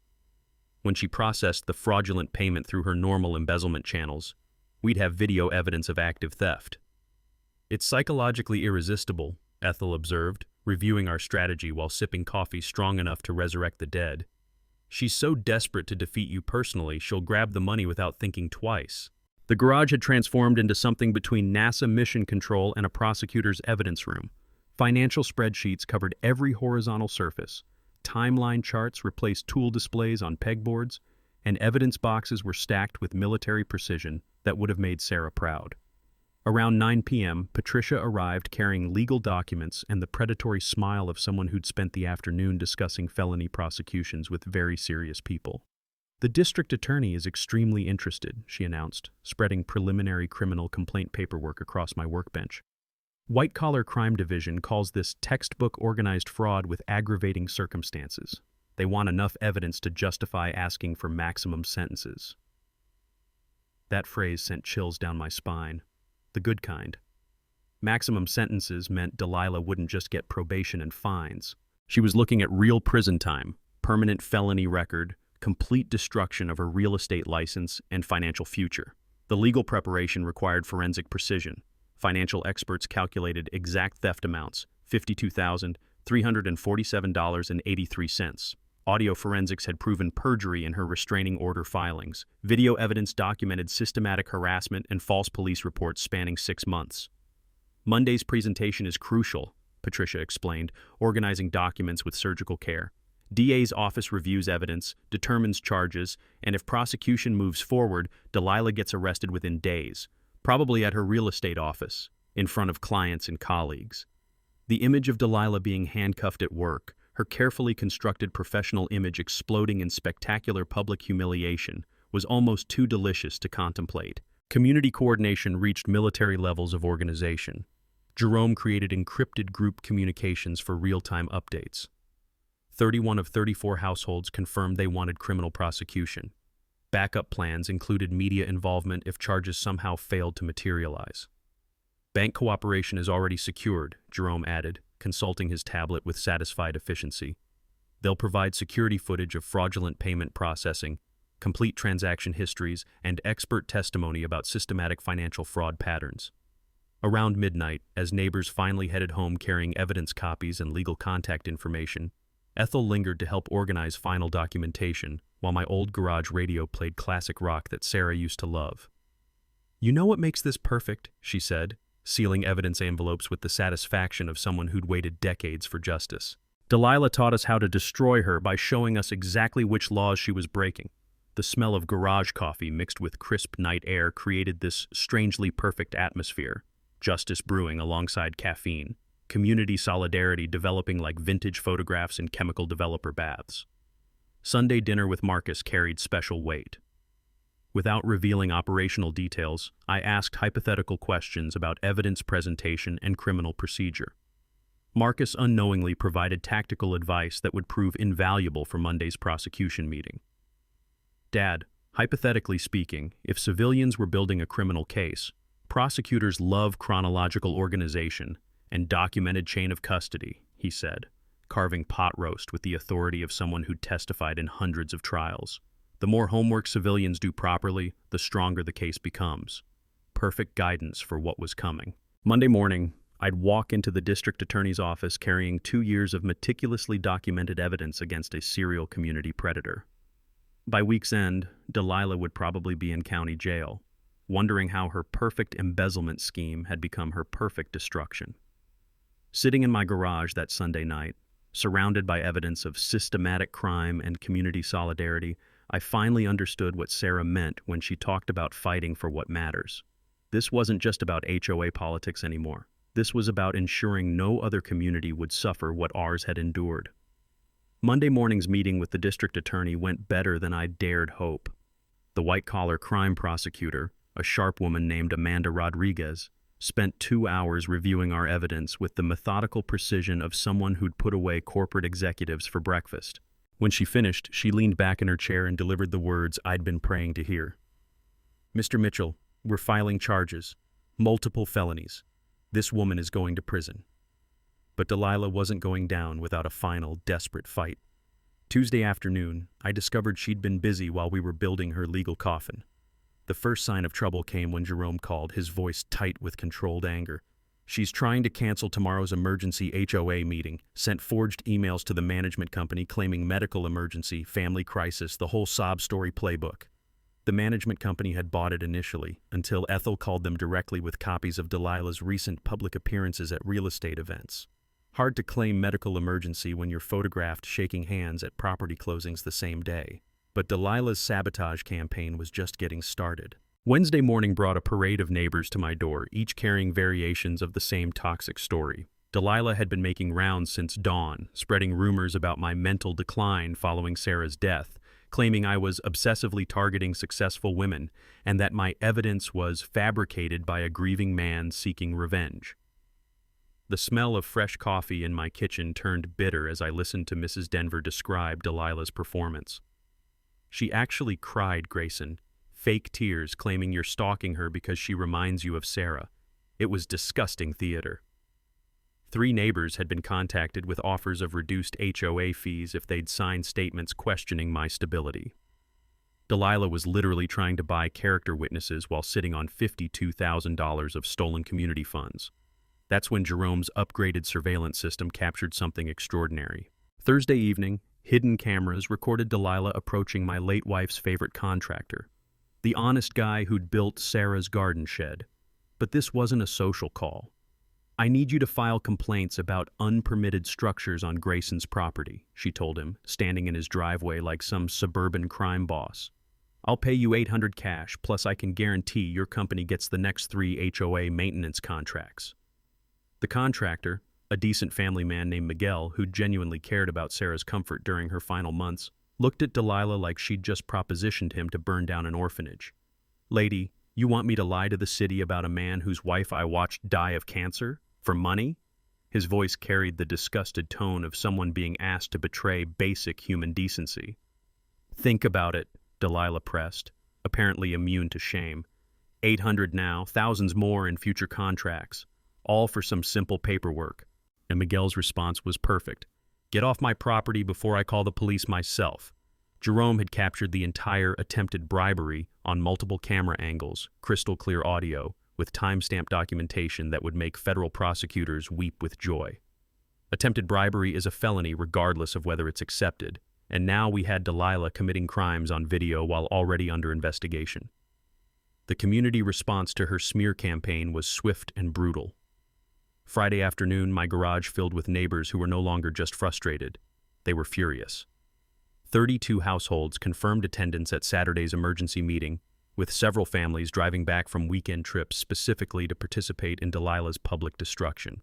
When she processed the fraudulent payment through her normal embezzlement channels, we'd have video evidence of active theft. "It's psychologically irresistible," Ethel observed, reviewing our strategy while sipping coffee strong enough to resurrect the dead. "She's so desperate to defeat you personally, she'll grab the money without thinking twice." The garage had transformed into something between NASA mission control and a prosecutor's evidence room. Financial spreadsheets covered every horizontal surface. Timeline charts replaced tool displays on pegboards, and evidence boxes were stacked with military precision that would have made Sarah proud. Around 9 p.m., Patricia arrived carrying legal documents and the predatory smile of someone who'd spent the afternoon discussing felony prosecutions with very serious people. "The district attorney is extremely interested," she announced, spreading preliminary criminal complaint paperwork across my workbench. "White-collar crime division calls this textbook organized fraud with aggravating circumstances. They want enough evidence to justify asking for maximum sentences." That phrase sent chills down my spine. The good kind. Maximum sentences meant Delilah wouldn't just get probation and fines. She was looking at real prison time, permanent felony record, complete destruction of her real estate license and financial future. The legal preparation required forensic precision. Financial experts calculated exact theft amounts: $52,347.83. Audio forensics had proven perjury in her restraining order filings. Video evidence documented systematic harassment and false police reports spanning 6 months. "Monday's presentation is crucial," Patricia explained, organizing documents with surgical care. "DA's office reviews evidence, determines charges, and if prosecution moves forward, Delilah gets arrested within days, probably at her real estate office, in front of clients and colleagues." The image of Delilah being handcuffed at work, her carefully constructed professional image exploding in spectacular public humiliation, was almost too delicious to contemplate. Community coordination reached military levels of organization. Jerome created encrypted group communications for real-time updates. 31 of 34 households confirmed they wanted criminal prosecution. Backup plans included media involvement if charges somehow failed to materialize. "Bank cooperation is already secured," Jerome added, consulting his tablet with satisfied efficiency. "They'll provide security footage of fraudulent payment processing, complete transaction histories, and expert testimony about systematic financial fraud patterns." Around midnight, as neighbors finally headed home carrying evidence copies and legal contact information, Ethel lingered to help organize final documentation while my old garage radio played classic rock that Sarah used to love. "You know what makes this perfect?" she said, sealing evidence envelopes with the satisfaction of someone who'd waited decades for justice. "Delilah taught us how to destroy her by showing us exactly which laws she was breaking. The smell of garage coffee mixed with crisp night air created this strangely perfect atmosphere. Justice brewing alongside caffeine. Community solidarity developing like vintage photographs in chemical developer baths. Sunday dinner with Marcus carried special weight. Without revealing operational details, I asked hypothetical questions about evidence presentation and criminal procedure. Marcus unknowingly provided tactical advice that would prove invaluable for Monday's prosecution meeting. "Dad, hypothetically speaking, if civilians were building a criminal case, prosecutors love chronological organization and documented chain of custody," he said, carving pot roast with the authority of someone who'd testified in hundreds of trials. "The more homework civilians do properly, the stronger the case becomes." Perfect guidance for what was coming. Monday morning, I'd walk into the district attorney's office carrying 2 years of meticulously documented evidence against a serial community predator. By week's end, Delilah would probably be in county jail, wondering how her perfect embezzlement scheme had become her perfect destruction. Sitting in my garage that Sunday night, surrounded by evidence of systematic crime and community solidarity, I finally understood what Sarah meant when she talked about fighting for what matters. This wasn't just about HOA politics anymore. This was about ensuring no other community would suffer what ours had endured. Monday morning's meeting with the district attorney went better than I dared hope. The white-collar crime prosecutor, a sharp woman named Amanda Rodriguez, spent 2 hours reviewing our evidence with the methodical precision of someone who'd put away corporate executives for breakfast. When she finished, she leaned back in her chair and delivered the words I'd been praying to hear. "Mr. Mitchell, we're filing charges. Multiple felonies. This woman is going to prison." But Delilah wasn't going down without a final, desperate fight. Tuesday afternoon, I discovered she'd been busy while we were building her legal coffin. The first sign of trouble came when Jerome called, his voice tight with controlled anger. "She's trying to cancel tomorrow's emergency HOA meeting, sent forged emails to the management company claiming medical emergency, family crisis, the whole sob story playbook." The management company had bought it initially, until Ethel called them directly with copies of Delilah's recent public appearances at real estate events. Hard to claim medical emergency when you're photographed shaking hands at property closings the same day. But Delilah's sabotage campaign was just getting started. Wednesday morning brought a parade of neighbors to my door, each carrying variations of the same toxic story. Delilah had been making rounds since dawn, spreading rumors about my mental decline following Sarah's death, claiming I was obsessively targeting successful women and that my evidence was fabricated by a grieving man seeking revenge. The smell of fresh coffee in my kitchen turned bitter as I listened to Mrs. Denver describe Delilah's performance. "She actually cried, Grayson. Fake tears claiming you're stalking her because she reminds you of Sarah. It was disgusting theater." 3 neighbors had been contacted with offers of reduced HOA fees if they'd signed statements questioning my stability. Delilah was literally trying to buy character witnesses while sitting on $52,000 of stolen community funds. That's when Jerome's upgraded surveillance system captured something extraordinary. Thursday evening, hidden cameras recorded Delilah approaching my late wife's favorite contractor, the honest guy who'd built Sarah's garden shed. But this wasn't a social call. "I need you to file complaints about unpermitted structures on Grayson's property," she told him, standing in his driveway like some suburban crime boss. "I'll pay you $800 cash, plus I can guarantee your company gets the next 3 HOA maintenance contracts." The contractor, a decent family man named Miguel who genuinely cared about Sarah's comfort during her final months, looked at Delilah like she'd just propositioned him to burn down an orphanage. "Lady, you want me to lie to the city about a man whose wife I watched die of cancer? For money?" His voice carried the disgusted tone of someone being asked to betray basic human decency. "Think about it," Delilah pressed, apparently immune to shame. $800 now, thousands more in future contracts, all for some simple paperwork. And Miguel's response was perfect. "Get off my property before I call the police myself." Jerome had captured the entire attempted bribery on multiple camera angles, crystal clear audio, with timestamp documentation that would make federal prosecutors weep with joy. Attempted bribery is a felony regardless of whether it's accepted, and now we had Delilah committing crimes on video while already under investigation. The community response to her smear campaign was swift and brutal. Friday afternoon, my garage filled with neighbors who were no longer just frustrated. They were furious. 32 households confirmed attendance at Saturday's emergency meeting, with several families driving back from weekend trips specifically to participate in Delilah's public destruction.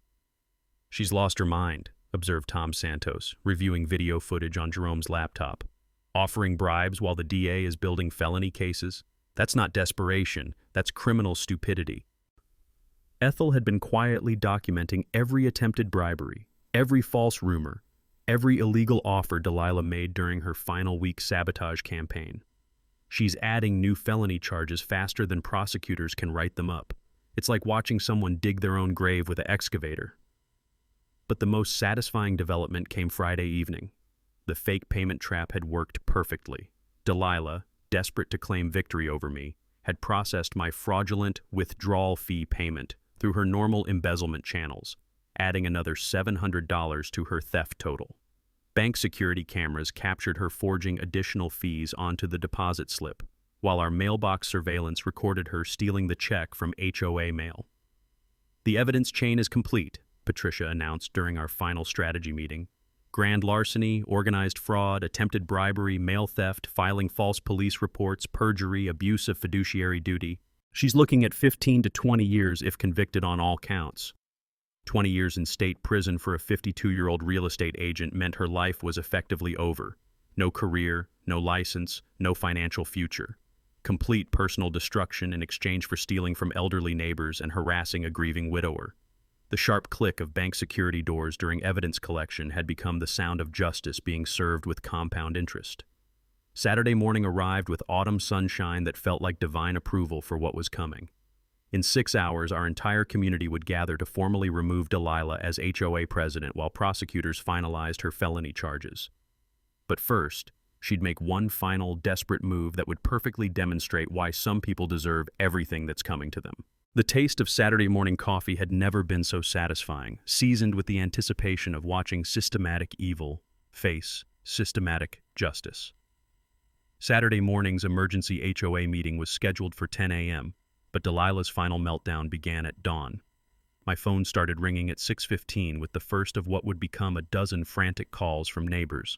"She's lost her mind," observed Tom Santos, reviewing video footage on Jerome's laptop. "Offering bribes while the DA is building felony cases? That's not desperation, that's criminal stupidity." Ethel had been quietly documenting every attempted bribery, every false rumor, every illegal offer Delilah made during her final week sabotage campaign. She's adding new felony charges faster than prosecutors can write them up. It's like watching someone dig their own grave with an excavator. But the most satisfying development came Friday evening. The fake payment trap had worked perfectly. Delilah, desperate to claim victory over me, had processed my fraudulent withdrawal fee payment through her normal embezzlement channels, adding another $700 to her theft total. Bank security cameras captured her forging additional fees onto the deposit slip, while our mailbox surveillance recorded her stealing the check from HOA mail. The evidence chain is complete, Patricia announced during our final strategy meeting. Grand larceny, organized fraud, attempted bribery, mail theft, filing false police reports, perjury, abuse of fiduciary duty. She's looking at 15 to 20 years if convicted on all counts. 20 years in state prison for a 52-year-old real estate agent meant her life was effectively over. No career, no license, no financial future. Complete personal destruction in exchange for stealing from elderly neighbors and harassing a grieving widower. The sharp click of bank security doors during evidence collection had become the sound of justice being served with compound interest. Saturday morning arrived with autumn sunshine that felt like divine approval for what was coming. In 6 hours, our entire community would gather to formally remove Delilah as HOA president while prosecutors finalized her felony charges. But first, she'd make one final, desperate move that would perfectly demonstrate why some people deserve everything that's coming to them. The taste of Saturday morning coffee had never been so satisfying, seasoned with the anticipation of watching systematic evil face systematic justice. Saturday morning's emergency HOA meeting was scheduled for 10 a.m., but Delilah's final meltdown began at dawn. My phone started ringing at 6:15 with the first of what would become a dozen frantic calls from neighbors.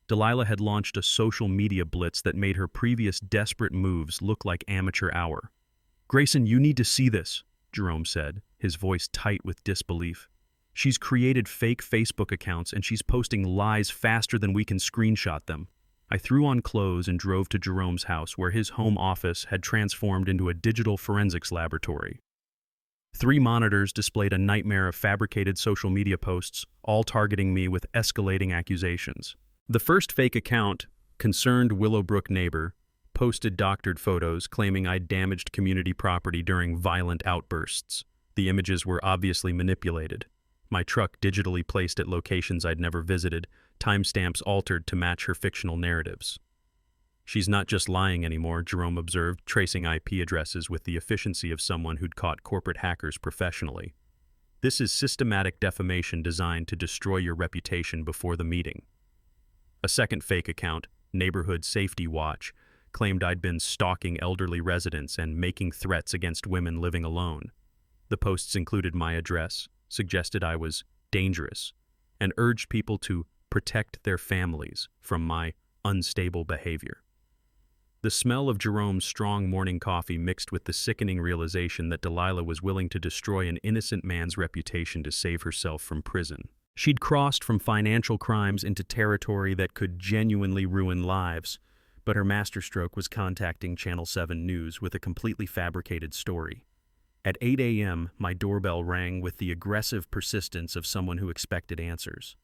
Delilah had launched a social media blitz that made her previous desperate moves look like amateur hour. "Grayson, you need to see this," Jerome said, his voice tight with disbelief. "She's created fake Facebook accounts and she's posting lies faster than we can screenshot them." I threw on clothes and drove to Jerome's house where his home office had transformed into a digital forensics laboratory. 3 monitors displayed a nightmare of fabricated social media posts, all targeting me with escalating accusations. The first fake account, Concerned Willowbrook Neighbor, posted doctored photos claiming I'd damaged community property during violent outbursts. The images were obviously manipulated. My truck digitally placed at locations I'd never visited, timestamps altered to match her fictional narratives. "She's not just lying anymore," Jerome observed, tracing IP addresses with the efficiency of someone who'd caught corporate hackers professionally. "This is systematic defamation designed to destroy your reputation before the meeting." A second fake account, Neighborhood Safety Watch, claimed I'd been stalking elderly residents and making threats against women living alone. The posts included my address, suggested I was dangerous, and urged people to protect their families from my unstable behavior. The smell of Jerome's strong morning coffee mixed with the sickening realization that Delilah was willing to destroy an innocent man's reputation to save herself from prison. She'd crossed from financial crimes into territory that could genuinely ruin lives, but her masterstroke was contacting Channel 7 News with a completely fabricated story. At 8 a.m., my doorbell rang with the aggressive persistence of someone who expected answers.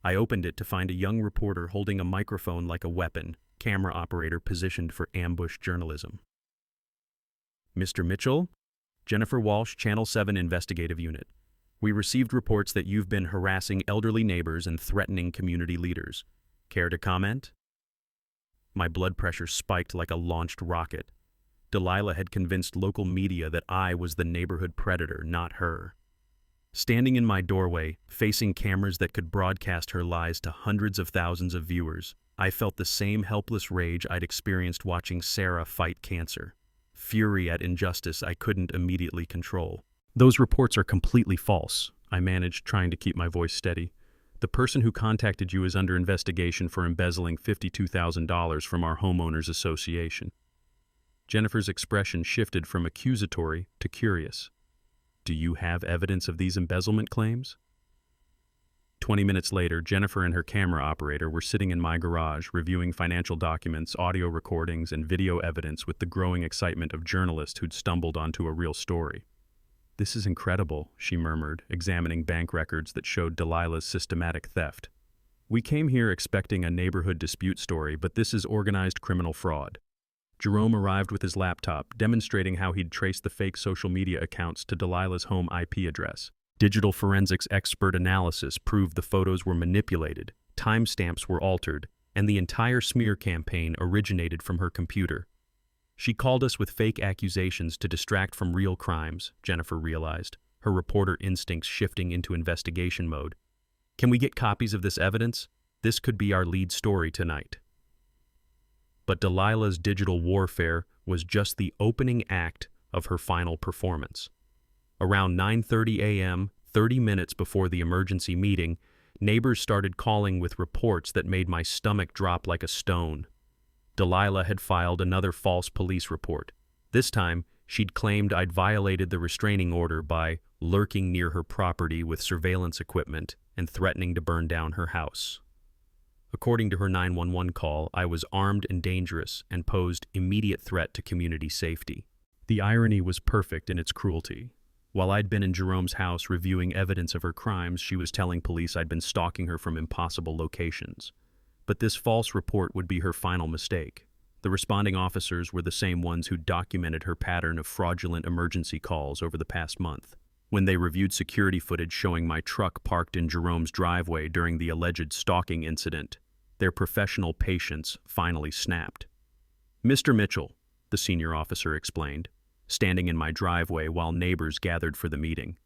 I opened it to find a young reporter holding a microphone like a weapon, camera operator positioned for ambush journalism. "Mr. Mitchell? Jennifer Walsh, Channel 7 Investigative Unit. We received reports that you've been harassing elderly neighbors and threatening community leaders. Care to comment?" My blood pressure spiked like a launched rocket. Delilah had convinced local media that I was the neighborhood predator, not her. Standing in my doorway, facing cameras that could broadcast her lies to hundreds of thousands of viewers, I felt the same helpless rage I'd experienced watching Sarah fight cancer. Fury at injustice I couldn't immediately control. "Those reports are completely false," I managed, trying to keep my voice steady. "The person who contacted you is under investigation for embezzling $52,000 from our homeowners association." Jennifer's expression shifted from accusatory to curious. "Do you have evidence of these embezzlement claims?" 20 minutes later, Jennifer and her camera operator were sitting in my garage reviewing financial documents, audio recordings, and video evidence with the growing excitement of journalists who'd stumbled onto a real story. "This is incredible," she murmured, examining bank records that showed Delilah's systematic theft. "We came here expecting a neighborhood dispute story, but this is organized criminal fraud." Jerome arrived with his laptop, demonstrating how he'd traced the fake social media accounts to Delilah's home IP address. Digital forensics expert analysis proved the photos were manipulated, timestamps were altered, and the entire smear campaign originated from her computer. She called us with fake accusations to distract from real crimes, Jennifer realized, her reporter instincts shifting into investigation mode. "Can we get copies of this evidence? This could be our lead story tonight." But Delilah's digital warfare was just the opening act of her final performance. Around 9:30 a.m., 30 minutes before the emergency meeting, neighbors started calling with reports that made my stomach drop like a stone. Delilah had filed another false police report. This time, she'd claimed I'd violated the restraining order by lurking near her property with surveillance equipment and threatening to burn down her house. According to her 911 call, I was armed and dangerous and posed immediate threat to community safety. The irony was perfect in its cruelty. While I'd been in Jerome's house reviewing evidence of her crimes, she was telling police I'd been stalking her from impossible locations. But this false report would be her final mistake. The responding officers were the same ones who documented her pattern of fraudulent emergency calls over the past month. When they reviewed security footage showing my truck parked in Jerome's driveway during the alleged stalking incident, their professional patience finally snapped. "Mr. Mitchell," the senior officer explained, standing in my driveway while neighbors gathered for the meeting.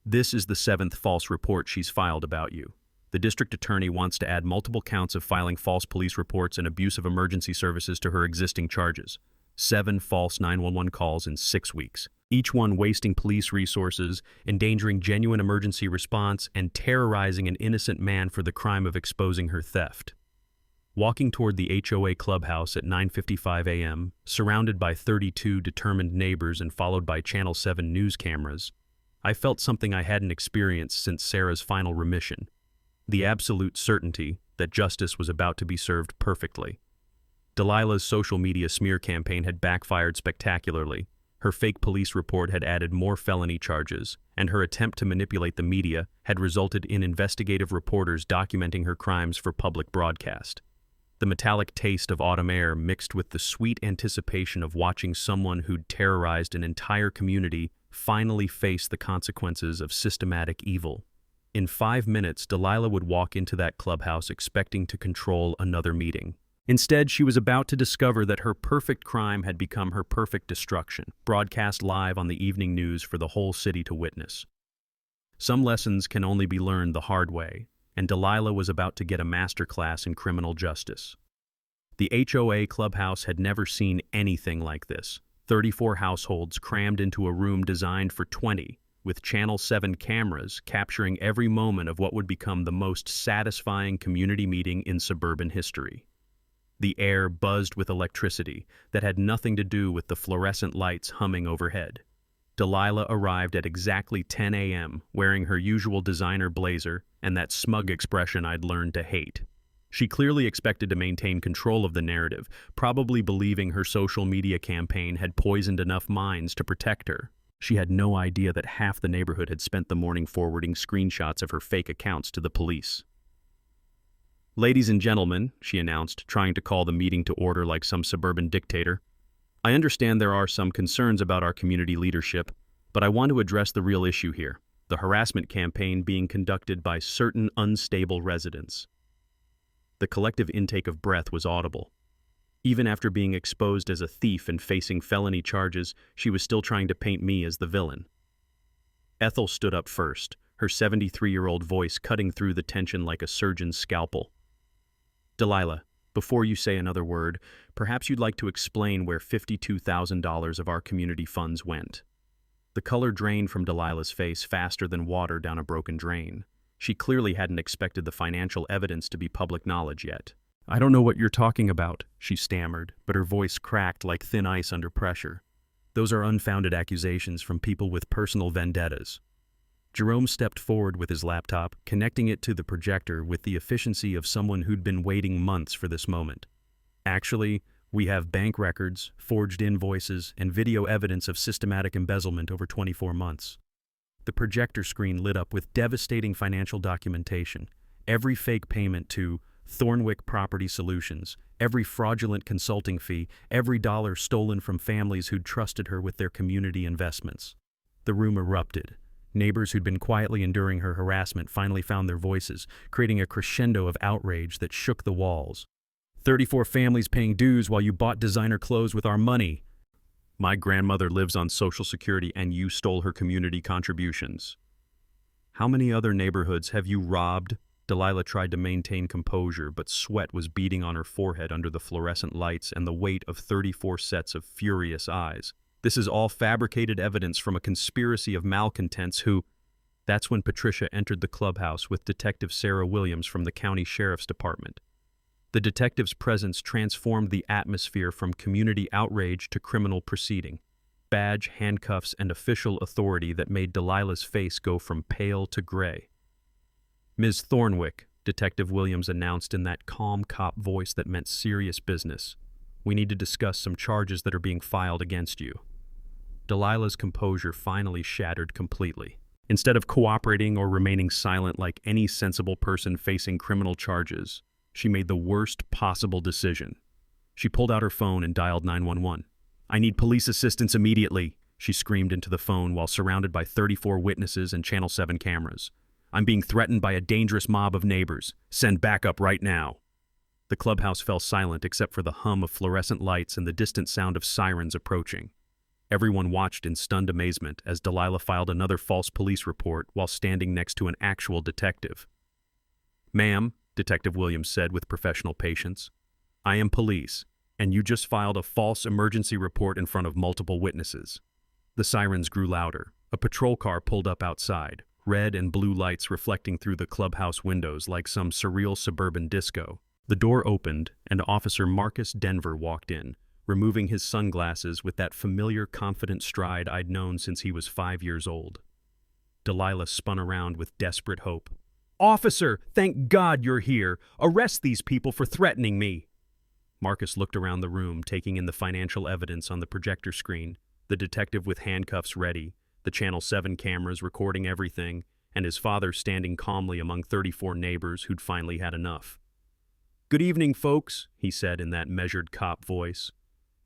"This is the 7th false report she's filed about you. The district attorney wants to add multiple counts of filing false police reports and abuse of emergency services to her existing charges. 7 false 911 calls in 6 weeks. Each one wasting police resources, endangering genuine emergency response, and terrorizing an innocent man for the crime of exposing her theft." Walking toward the HOA clubhouse at 9:55 a.m., surrounded by 32 determined neighbors and followed by Channel 7 news cameras, I felt something I hadn't experienced since Sarah's final remission. The absolute certainty that justice was about to be served perfectly. Delilah's social media smear campaign had backfired spectacularly. Her fake police report had added more felony charges, and her attempt to manipulate the media had resulted in investigative reporters documenting her crimes for public broadcast. The metallic taste of autumn air mixed with the sweet anticipation of watching someone who'd terrorized an entire community finally face the consequences of systematic evil. In 5 minutes, Delilah would walk into that clubhouse expecting to control another meeting. Instead, she was about to discover that her perfect crime had become her perfect destruction, broadcast live on the evening news for the whole city to witness. Some lessons can only be learned the hard way, and Delilah was about to get a masterclass in criminal justice. The HOA clubhouse had never seen anything like this. 34 households crammed into a room designed for 20, with Channel 7 cameras capturing every moment of what would become the most satisfying community meeting in suburban history. The air buzzed with electricity that had nothing to do with the fluorescent lights humming overhead. Delilah arrived at exactly 10 a.m., wearing her usual designer blazer and that smug expression I'd learned to hate. She clearly expected to maintain control of the narrative, probably believing her social media campaign had poisoned enough minds to protect her. She had no idea that half the neighborhood had spent the morning forwarding screenshots of her fake accounts to the police. "Ladies and gentlemen," she announced, trying to call the meeting to order like some suburban dictator, "I understand there are some concerns about our community leadership, but I want to address the real issue here, the harassment campaign being conducted by certain unstable residents." The collective intake of breath was audible. Even after being exposed as a thief and facing felony charges, she was still trying to paint me as the villain. Ethel stood up first, her 73-year-old voice cutting through the tension like a surgeon's scalpel. "Delilah, before you say another word, perhaps you'd like to explain where $52,000 of our community funds went." The color drained from Delilah's face faster than water down a broken drain. She clearly hadn't expected the financial evidence to be public knowledge yet. "I don't know what you're talking about," she stammered, but her voice cracked like thin ice under pressure. "Those are unfounded accusations from people with personal vendettas." Jerome stepped forward with his laptop, connecting it to the projector with the efficiency of someone who'd been waiting months for this moment. "Actually, we have bank records, forged invoices, and video evidence of systematic embezzlement over 24 months. The projector screen lit up with devastating financial documentation. Every fake payment to Thornwick Property Solutions, every fraudulent consulting fee, every dollar stolen from families who'd trusted her with their community investments. The room erupted. Neighbors who'd been quietly enduring her harassment finally found their voices, creating a crescendo of outrage that shook the walls. 34 families paying dues while you bought designer clothes with our money. My grandmother lives on Social Security and you stole her community contributions. How many other neighborhoods have you robbed? Delilah tried to maintain composure, but sweat was beading on her forehead under the fluorescent lights and the weight of 34 sets of furious eyes. This is all fabricated evidence from a conspiracy of malcontents who... That's when Patricia entered the clubhouse with Detective Sarah Williams from the County Sheriff's Department. The detective's presence transformed the atmosphere from community outrage to criminal proceeding. Badge, handcuffs, and official authority that made Delilah's face go from pale to gray. "Ms. Thornwick," Detective Williams announced in that calm cop voice that meant serious business, "we need to discuss some charges that are being filed against you." Delilah's composure finally shattered completely. Instead of cooperating or remaining silent like any sensible person facing criminal charges, she made the worst possible decision. She pulled out her phone and dialed 911. "I need police assistance immediately," she screamed into the phone while surrounded by 34 witnesses and Channel 7 cameras. "I'm being threatened by a dangerous mob of neighbors. Send backup right now." The clubhouse fell silent except for the hum of fluorescent lights and the distant sound of sirens approaching. Everyone watched in stunned amazement as Delilah filed another false police report while standing next to an actual detective. "Ma'am," Detective Williams said with professional patience, "I am police, and you just filed a false emergency report in front of multiple witnesses." The sirens grew louder. A patrol car pulled up outside, red and blue lights reflecting through the clubhouse windows like some surreal suburban disco. The door opened, and Officer Marcus Denver walked in, removing his sunglasses with that familiar, confident stride I'd known since he was 5 years old. Delilah spun around with desperate hope. "Officer, thank God you're here. Arrest these people for threatening me." Marcus looked around the room, taking in the financial evidence on the projector screen, the detective with handcuffs ready, the Channel 7 cameras recording everything, and his father standing calmly among 34 neighbors who'd finally had enough. "Good evening, folks," he said in that measured cop voice.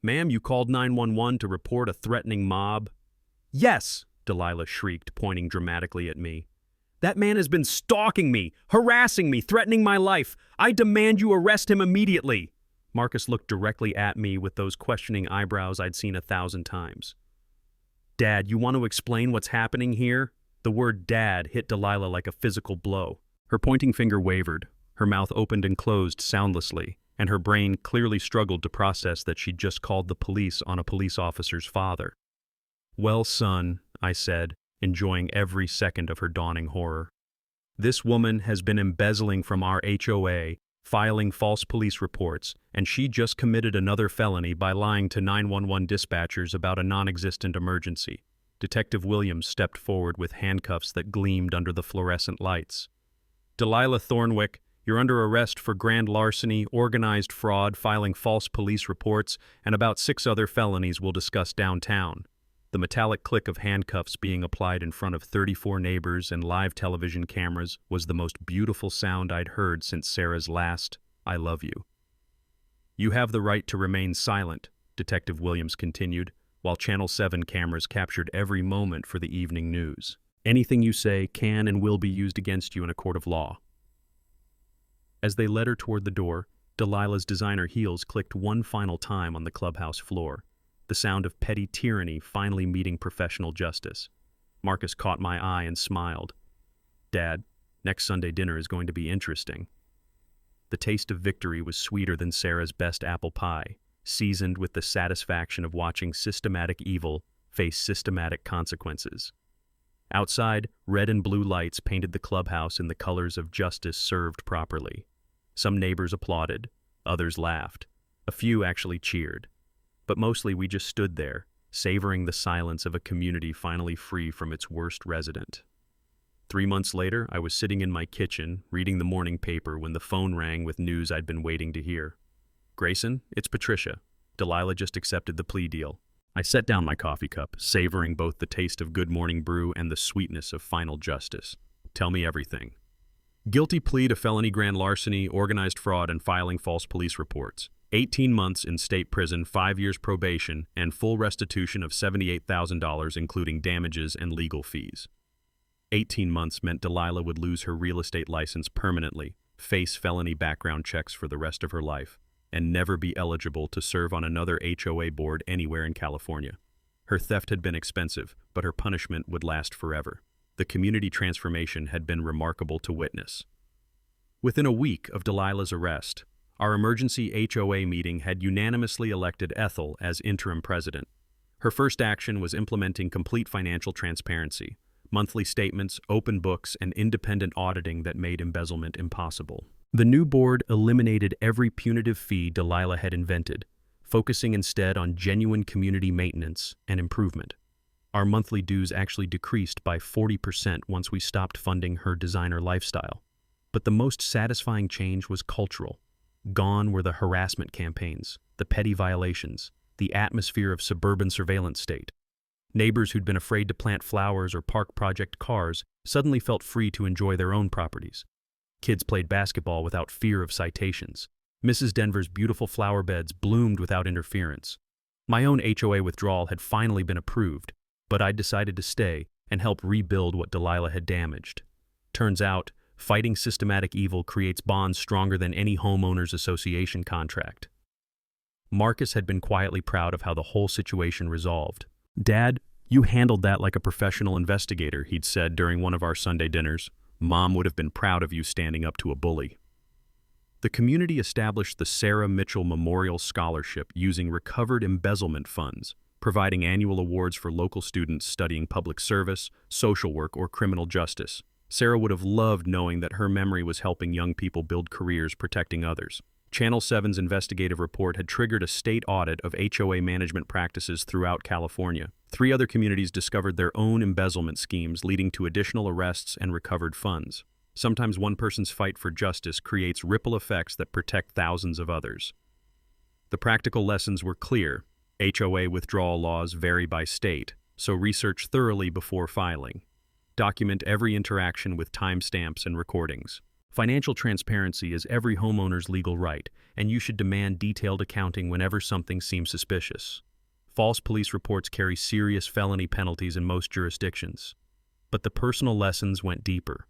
"Ma'am, you called 911 to report a threatening mob?" "Yes," Delilah shrieked, pointing dramatically at me. "That man has been stalking me, harassing me, threatening my life. I demand you arrest him immediately." Marcus looked directly at me with those questioning eyebrows I'd seen 1,000 times. "Dad, you want to explain what's happening here?" The word "dad" hit Delilah like a physical blow. Her pointing finger wavered, her mouth opened and closed soundlessly, and her brain clearly struggled to process that she'd just called the police on a police officer's father. "Well, son," I said, enjoying every second of her dawning horror. "This woman has been embezzling from our HOA, filing false police reports, and she just committed another felony by lying to 911 dispatchers about a non-existent emergency." Detective Williams stepped forward with handcuffs that gleamed under the fluorescent lights. "Delilah Thornwick, you're under arrest for grand larceny, organized fraud, filing false police reports, and about 6 other felonies we'll discuss downtown." The metallic click of handcuffs being applied in front of 34 neighbors and live television cameras was the most beautiful sound I'd heard since Sarah's last "I love you." "You have the right to remain silent," Detective Williams continued, while Channel 7 cameras captured every moment for the evening news. "Anything you say can and will be used against you in a court of law." As they led her toward the door, Delilah's designer heels clicked one final time on the clubhouse floor, the sound of petty tyranny finally meeting professional justice. Marcus caught my eye and smiled. "Dad, next Sunday dinner is going to be interesting." The taste of victory was sweeter than Sarah's best apple pie, seasoned with the satisfaction of watching systematic evil face systematic consequences. Outside, red and blue lights painted the clubhouse in the colors of justice served properly. Some neighbors applauded, others laughed, a few actually cheered. But mostly we just stood there, savoring the silence of a community finally free from its worst resident. 3 months later, I was sitting in my kitchen, reading the morning paper when the phone rang with news I'd been waiting to hear. "Grayson, it's Patricia. Delilah just accepted the plea deal." I set down my coffee cup, savoring both the taste of good morning brew and the sweetness of final justice. "Tell me everything." "Guilty plea to felony grand larceny, organized fraud, and filing false police reports. 18 months in state prison, 5 years probation, and full restitution of $78,000 including damages and legal fees." 18 months meant Delilah would lose her real estate license permanently, face felony background checks for the rest of her life, and never be eligible to serve on another HOA board anywhere in California. Her theft had been expensive, but her punishment would last forever. The community transformation had been remarkable to witness. Within a week of Delilah's arrest, our emergency HOA meeting had unanimously elected Ethel as interim president. Her first action was implementing complete financial transparency, monthly statements, open books, and independent auditing that made embezzlement impossible. The new board eliminated every punitive fee Delilah had invented, focusing instead on genuine community maintenance and improvement. Our monthly dues actually decreased by 40% once we stopped funding her designer lifestyle. But the most satisfying change was cultural. Gone were the harassment campaigns, the petty violations, the atmosphere of suburban surveillance state. Neighbors who'd been afraid to plant flowers or park project cars suddenly felt free to enjoy their own properties. Kids played basketball without fear of citations. Mrs. Denver's beautiful flower beds bloomed without interference. My own HOA withdrawal had finally been approved, but I'd decided to stay and help rebuild what Delilah had damaged. Turns out, fighting systematic evil creates bonds stronger than any homeowners association contract. Marcus had been quietly proud of how the whole situation resolved. "Dad, you handled that like a professional investigator," he'd said during one of our Sunday dinners. "Mom would have been proud of you standing up to a bully." The community established the Sarah Mitchell Memorial Scholarship using recovered embezzlement funds, providing annual awards for local students studying public service, social work, or criminal justice. Sarah would have loved knowing that her memory was helping young people build careers protecting others. Channel 7's investigative report had triggered a state audit of HOA management practices throughout California. 3 other communities discovered their own embezzlement schemes, leading to additional arrests and recovered funds. Sometimes one person's fight for justice creates ripple effects that protect thousands of others. The practical lessons were clear. HOA withdrawal laws vary by state, so research thoroughly before filing. Document every interaction with timestamps and recordings. Financial transparency is every homeowner's legal right, and you should demand detailed accounting whenever something seems suspicious. False police reports carry serious felony penalties in most jurisdictions. But the personal lessons went deeper.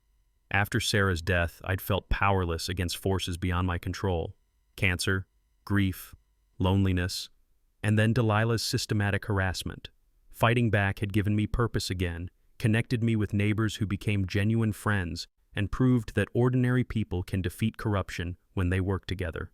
After Sarah's death, I'd felt powerless against forces beyond my control. Cancer, grief, loneliness, and then Delilah's systematic harassment. Fighting back had given me purpose again, connected me with neighbors who became genuine friends, and proved that ordinary people can defeat corruption when they work together.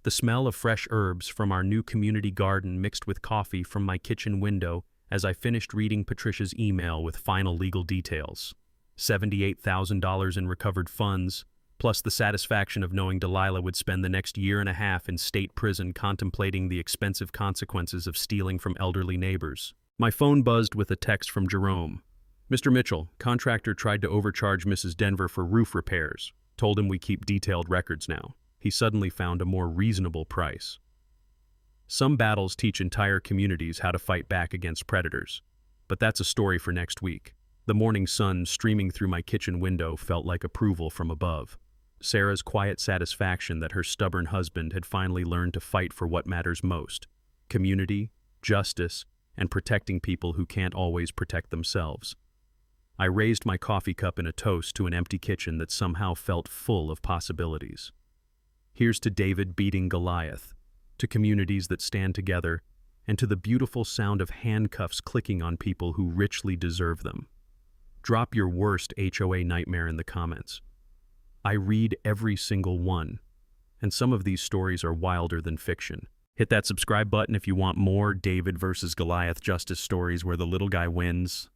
The smell of fresh herbs from our new community garden mixed with coffee from my kitchen window as I finished reading Patricia's email with final legal details. $78,000 in recovered funds, plus the satisfaction of knowing Delilah would spend the next year and a half in state prison contemplating the expensive consequences of stealing from elderly neighbors. My phone buzzed with a text from Jerome. "Mr. Mitchell, contractor tried to overcharge Mrs. Denver for roof repairs. Told him we keep detailed records now. He suddenly found a more reasonable price." Some battles teach entire communities how to fight back against predators. But that's a story for next week. The morning sun streaming through my kitchen window felt like approval from above. Sarah's quiet satisfaction that her stubborn husband had finally learned to fight for what matters most: community, justice, and protecting people who can't always protect themselves. I raised my coffee cup in a toast to an empty kitchen that somehow felt full of possibilities. Here's to David beating Goliath, to communities that stand together, and to the beautiful sound of handcuffs clicking on people who richly deserve them. Drop your worst HOA nightmare in the comments. I read every single one, and some of these stories are wilder than fiction. Hit that subscribe button if you want more David versus Goliath justice stories where the little guy wins.